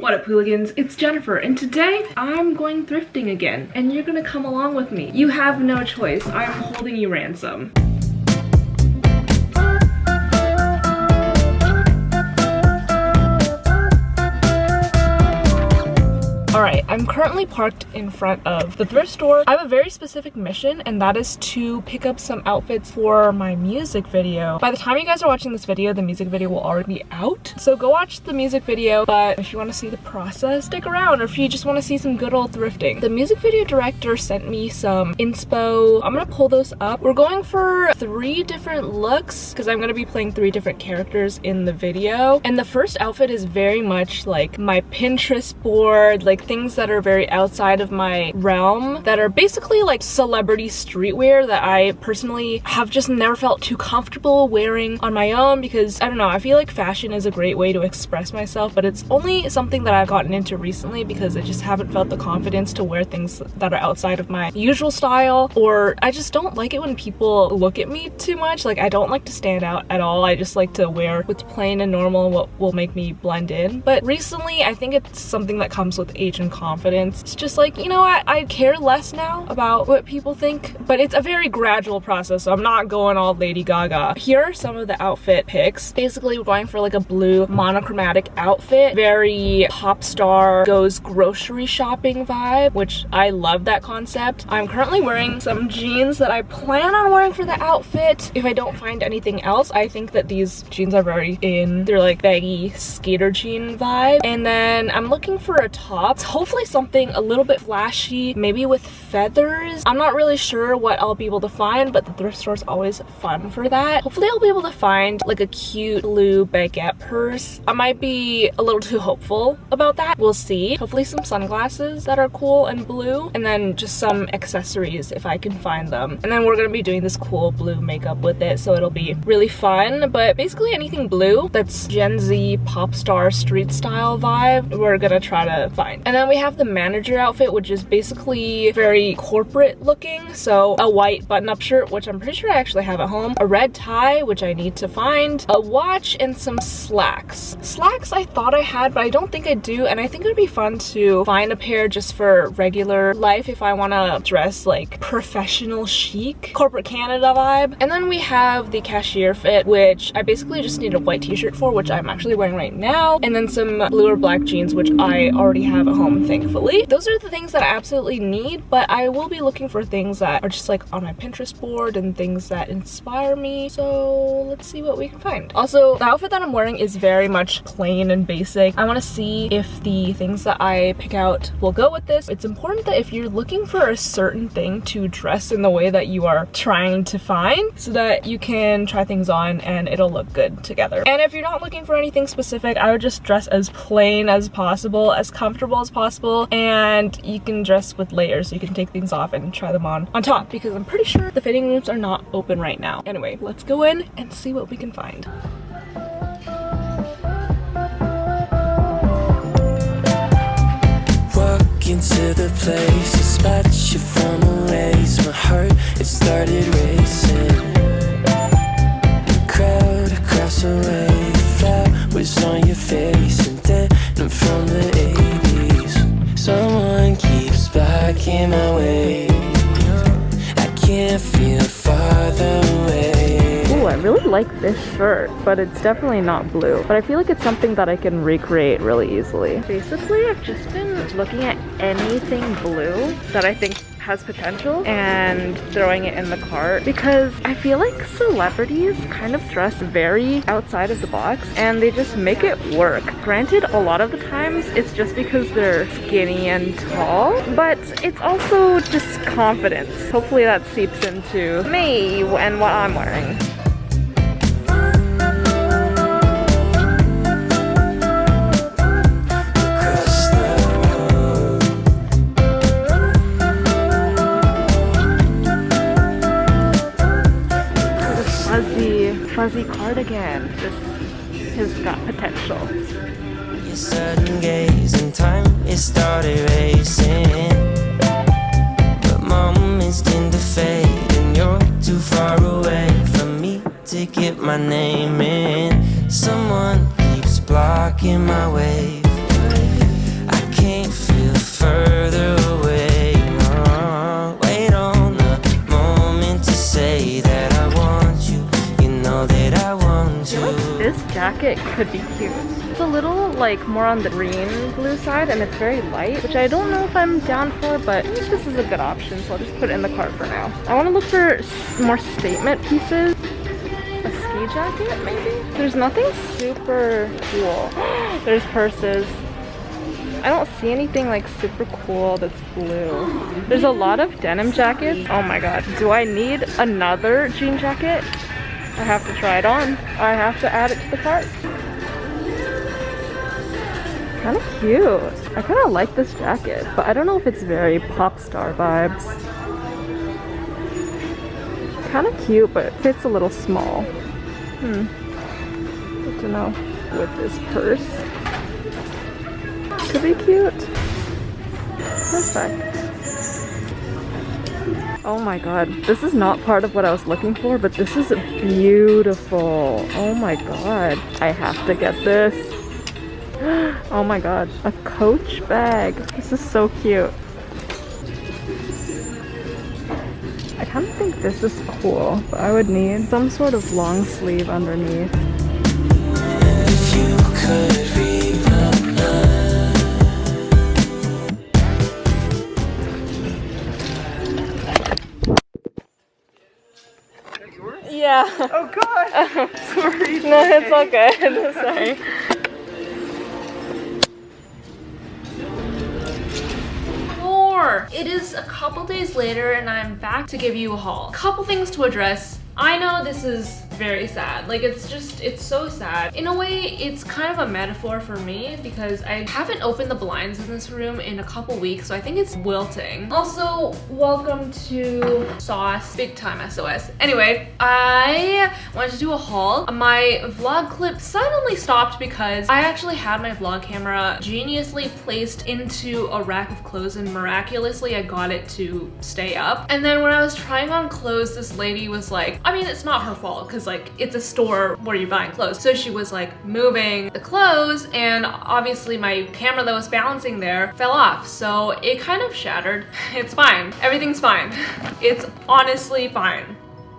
What up, hooligans? It's Jennifer, and today I'm going thrifting again, and you're gonna come along with me. You have no choice. I'm holding you ransom. Alright, I'm currently parked in front of the thrift store. I have a very specific mission, and that is to pick up some outfits for my music video. By the time you guys are watching this video, the music video will already be out. So go watch the music video, but if you want to see the process, stick around, or if you just want to see some good old thrifting. The music video director sent me some inspo. I'm gonna pull those up. We're going for 3 different looks, because I'm gonna be playing 3 different characters in the video. And the first outfit is very much like my Pinterest board, like things that are very outside of my realm, that are basically like celebrity streetwear that I personally have just never felt too comfortable wearing on my own, because I don't know, I feel like fashion is a great way to express myself, but it's only something that I've gotten into recently because I just haven't felt the confidence to wear things that are outside of my usual style, or I just don't like it when people look at me too much. Like, I don't like to stand out at all. I just like to wear what's plain and normal and what will make me blend in. But recently, I think it's something that comes with age and confidence. It's just like, you know what, I care less now about what people think, but it's a very gradual process, so I'm not going all Lady Gaga. Here are some of the outfit picks. Basically, we're going for like a blue monochromatic outfit, very pop star goes grocery shopping vibe, which I love that concept. I'm currently wearing some jeans that I plan on wearing for the outfit. If I don't find anything else, I think that these jeans are very in. They're like baggy skater jean vibe. And then I'm looking for a top, hopefully something a little bit flashy, maybe with feathers. I'm not really sure what I'll be able to find, but the thrift store is always fun for that. Hopefully I'll be able to find like a cute blue baguette purse. I might be a little too hopeful about that. We'll see. Hopefully some sunglasses that are cool and blue, and then just some accessories if I can find them. And then we're gonna be doing this cool blue makeup with it, so it'll be really fun. But basically anything blue that's Gen Z pop star street style vibe, we're gonna try to find. And then we have the manager outfit, which is basically very corporate looking. So a white button-up shirt, which I'm pretty sure I actually have at home, a red tie, which I need to find, a watch, and some slacks. Slacks I thought I had, but I don't think I do, and I think it would be fun to find a pair just for regular life if I want to dress like professional chic, corporate Canada vibe. And then we have the cashier fit, which I basically just need a white t-shirt for, which I'm actually wearing right now, and then some blue or black jeans, which I already have at home, thankfully. Those are the things that I absolutely need, but I will be looking for things that are just like on my Pinterest board and things that inspire me, so let's see what we can find. Also, the outfit that I'm wearing is very much plain and basic. I want to see if the things that I pick out will go with this. It's important that if you're looking for a certain thing to dress in the way that you are trying to find, so that you can try things on and it'll look good together. And if you're not looking for anything specific, I would just dress as plain as possible, as comfortable as possible, and you can dress with layers, so you can take things off and try them on top, because I'm pretty sure the fitting rooms are not open right now. Anyway, let's go in and see what we can find. Walk into the place, dispatch you from a race. My heart, it started racing. The crowd across the way, flowers on your face, and then from the 80s. Someone keeps blocking my way. I can't feel farther away. Ooh, I really like this shirt, but it's definitely not blue. But I feel like it's something that I can recreate really easily. Basically, I've just been looking at anything blue that I think has potential and throwing it in the cart, because I feel like celebrities kind of dress very outside of the box and they just make it work. Granted, a lot of the times it's just because they're skinny and tall, but it's also just confidence. Hopefully that seeps into me and what I'm wearing. Fuzzy cardigan. This has got potential. Your sudden gaze and time, it started racing, but moments tend to fade, and you're too far away from me to get my name in. Someone keeps blocking my way. jacket could be cute. It's a little like more on the green blue side and it's very light, which I don't know if I'm down for, but I think this is a good option, so I'll just put it in the cart for now. I want to look for more statement pieces. A ski jacket maybe? There's nothing super cool. There's purses. I don't see anything like super cool that's blue. There's a lot of denim jackets. Oh my god. Do I need another jean jacket? I have to try it on. I have to add it to the cart. Kind of cute. I kind of like this jacket, but I don't know if it's very pop star vibes. Kind of cute, but it fits a little small. Good to know. With this purse. Could be cute. Perfect. Oh my god. This is not part of what I was looking for, but this is beautiful. Oh my god. I have to get this. Oh my god. A Coach bag. This is so cute. I kind of think this is cool, but I would need some sort of long sleeve underneath. If you could read my mind. Yeah. Oh god! Sorry. No, it's all good. Sorry. It is a couple days later and I'm back to give you a haul. Couple things to address. I know this is very sad. Like, it's so sad. In a way, it's kind of a metaphor for me because I haven't opened the blinds in this room in a couple weeks, so I think it's wilting. Also, welcome to Sauce, big time SOS. Anyway, I wanted to do a haul. My vlog clip suddenly stopped because I actually had my vlog camera geniusly placed into a rack of clothes and miraculously I got it to stay up. And then when I was trying on clothes, this lady was like, I mean, it's not her fault because like it's a store where you're buying clothes. So she was like moving the clothes and obviously my camera that was balancing there fell off. So it kind of shattered. It's fine. Everything's fine. It's honestly fine.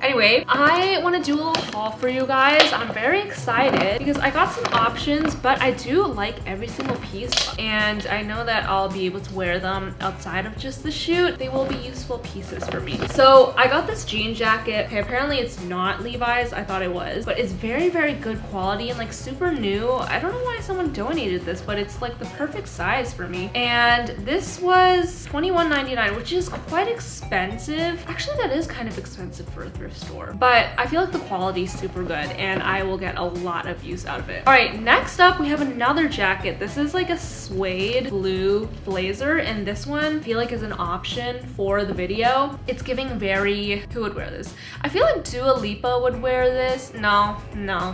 Anyway, I want to do a little haul for you guys. I'm very excited because I got some options, but I do like every single piece and I know that I'll be able to wear them outside of just the shoot. They will be useful pieces for me. So I got this jean jacket. Okay, apparently it's not Levi's. I thought it was, but it's very, very good quality and like super new. I don't know why someone donated this, but it's like the perfect size for me. And this was $21.99, which is quite expensive. Actually, that is kind of expensive for a thrift store, but I feel like the quality is super good and I will get a lot of use out of it. All right, next up we have another jacket. This is like a suede blue blazer and this one I feel like is an option for the video. It's giving very, who would wear this? I feel like Dua Lipa would wear this. No.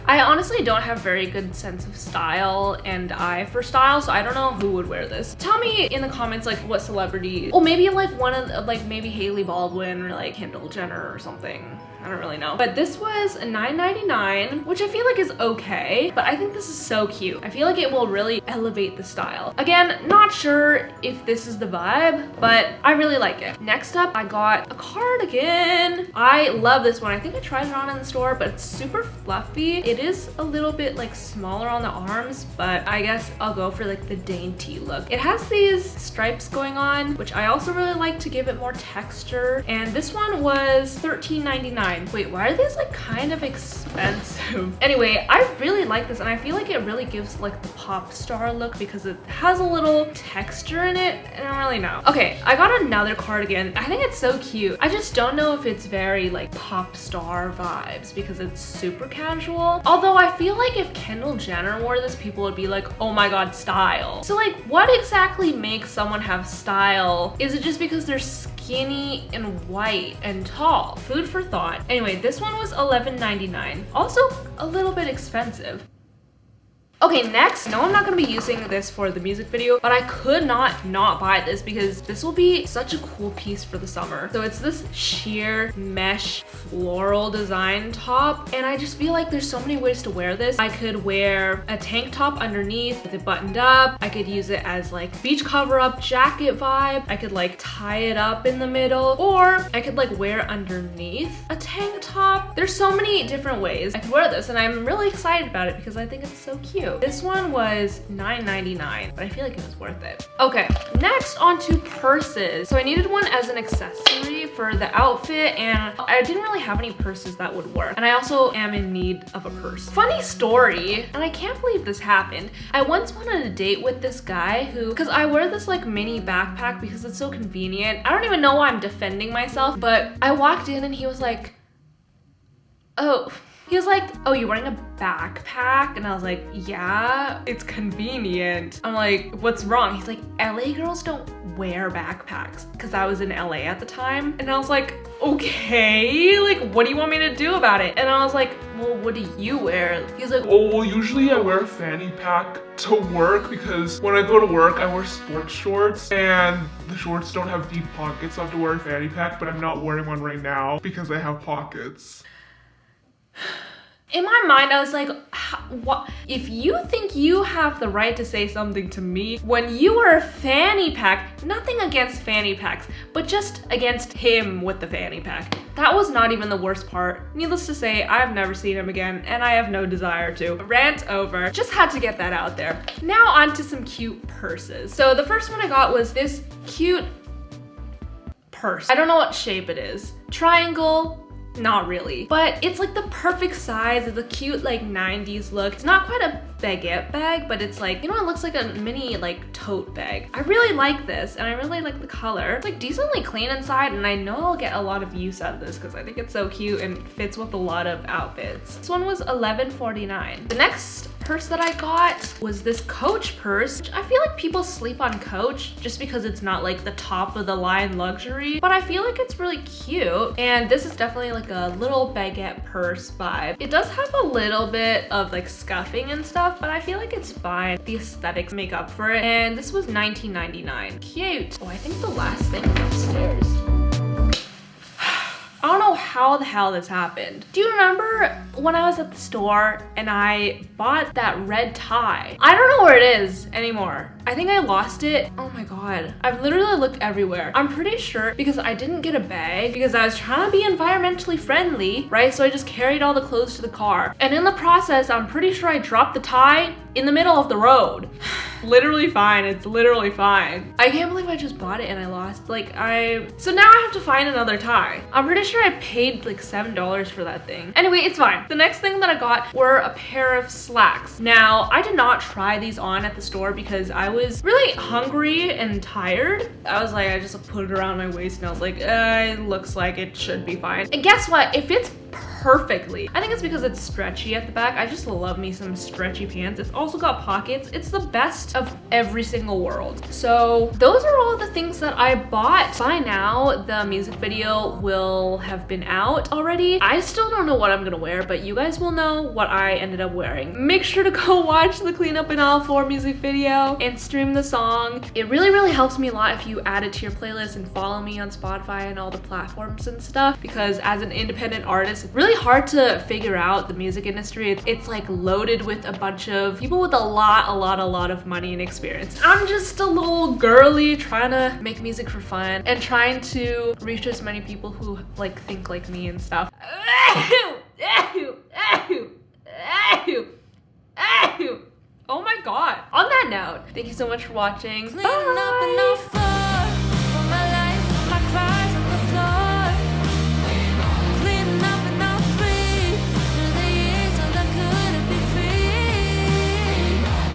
I honestly don't have very good sense of style and eye for style, so I don't know who would wear this. Tell me in the comments like what celebrity, or maybe like one of the, like maybe Hailey Baldwin or like Kendall Jenner or something. I don't really know. But this was $9.99, which I feel like is okay, but I think this is so cute. I feel like it will really elevate the style. Again, not sure if this is the vibe, but I really like it. Next up, I got a cardigan. I love this one. I think I tried it on in the store, but it's super fluffy. It is a little bit like smaller on the arms, but I guess I'll go for like the dainty look. It has these stripes going on, which I also really like to give it more texture. And this one was $13.99. Wait, why are these like kind of expensive? Anyway, I really like this and I feel like it really gives like the pop star look because it has a little texture in it. I don't really know. Okay, I got another cardigan. I think it's so cute. I just don't know if it's very like pop star vibes because it's super casual. Although I feel like if Kendall Jenner wore this, people would be like, oh my god, style. So like what exactly makes someone have style? Is it just because they're skinny and white and tall? Food for thought. Anyway, this one was $11.99. Also a little bit expensive. Okay, next, no, I'm not gonna be using this for the music video, but I could not buy this because this will be such a cool piece for the summer. So it's this sheer mesh floral design top, and I just feel like there's so many ways to wear this. I could wear a tank top underneath with it buttoned up. I could use it as like beach cover up jacket vibe. I could like tie it up in the middle, or I could like wear underneath a tank top. There's so many different ways I could wear this, and I'm really excited about it because I think it's so cute. This one was $9.99, but I feel like it was worth it. Okay, next on to purses. So I needed one as an accessory for the outfit, and I didn't really have any purses that would work. And I also am in need of a purse. Funny story, and I can't believe this happened. I once went on a date with this guy who, because I wear this like mini backpack because it's so convenient. I don't even know why I'm defending myself, but I walked in and he was like, oh, you're wearing a backpack? And I was like, yeah, it's convenient. I'm like, what's wrong? He's like, LA girls don't wear backpacks, because I was in LA at the time. And I was like, okay, like, what do you want me to do about it? And I was like, well, what do you wear? He's like, oh, well, usually I wear a fanny pack to work because when I go to work, I wear sports shorts and the shorts don't have deep pockets, so I have to wear a fanny pack, but I'm not wearing one right now because I have pockets. In my mind, I was like, what? If you think you have the right to say something to me when you wear a fanny pack, nothing against fanny packs, but just against him with the fanny pack. That was not even the worst part. Needless to say, I've never seen him again, and I have no desire to. Rant over. Just had to get that out there. Now on to some cute purses. So the first one I got was this cute purse. I don't know what shape it is. Triangle. Not really, but it's like the perfect size. It's a cute like 90s look. It's not quite a baguette bag, but it's like, you know, it looks like a mini like tote bag. I really like this, and I really like the color. It's like decently clean inside, and I know I'll get a lot of use out of this because I think it's so cute and fits with a lot of outfits. This one was $11.49. The next purse that I got was this Coach purse. I feel like people sleep on Coach just because it's not like the top of the line luxury, but I feel like it's really cute, and this is definitely like a little baguette purse vibe. It does have a little bit of like scuffing and stuff, but I feel like it's fine. The aesthetics make up for it, and this was $19.99. Cute. Oh, I think the last thing is upstairs. I don't know how the hell this happened. Do you remember when I was at the store and I bought that red tie? I don't know where it is anymore. I think I lost it. Oh my god. I've literally looked everywhere. I'm pretty sure because I didn't get a bag because I was trying to be environmentally friendly, right? So I just carried all the clothes to the car. And in the process, I'm pretty sure I dropped the tie in the middle of the road. Literally fine. It's literally fine. I can't believe I just bought it and I lost. So now I have to find another tie. I'm pretty sure I paid like $7 for that thing. Anyway, it's fine. The next thing that I got were a pair of slacks. Now, I did not try these on at the store because I was really hungry and tired. I was like, I just put it around my waist and I was like, it looks like it should be fine. And guess what? It fits perfectly. I think it's because it's stretchy at the back. I just love me some stretchy pants. It's also got pockets. It's the best of every single world. So those are all the things that I bought. By now, the music video will have been out already. I still don't know what I'm gonna wear, but you guys will know what I ended up wearing. Make sure to go watch the Clean Up in Aisle 4 music video and stream the song. It really helps me a lot if you add it to your playlist and follow me on Spotify and all the platforms and stuff, because as an independent artist, it's really hard to figure out the music industry. It's like loaded with a bunch of people with a lot of money and experience. I'm just a little girly trying to make music for fun and trying to reach as many people who like think like me and stuff. Oh my god. On that note, thank you so much for watching. Bye.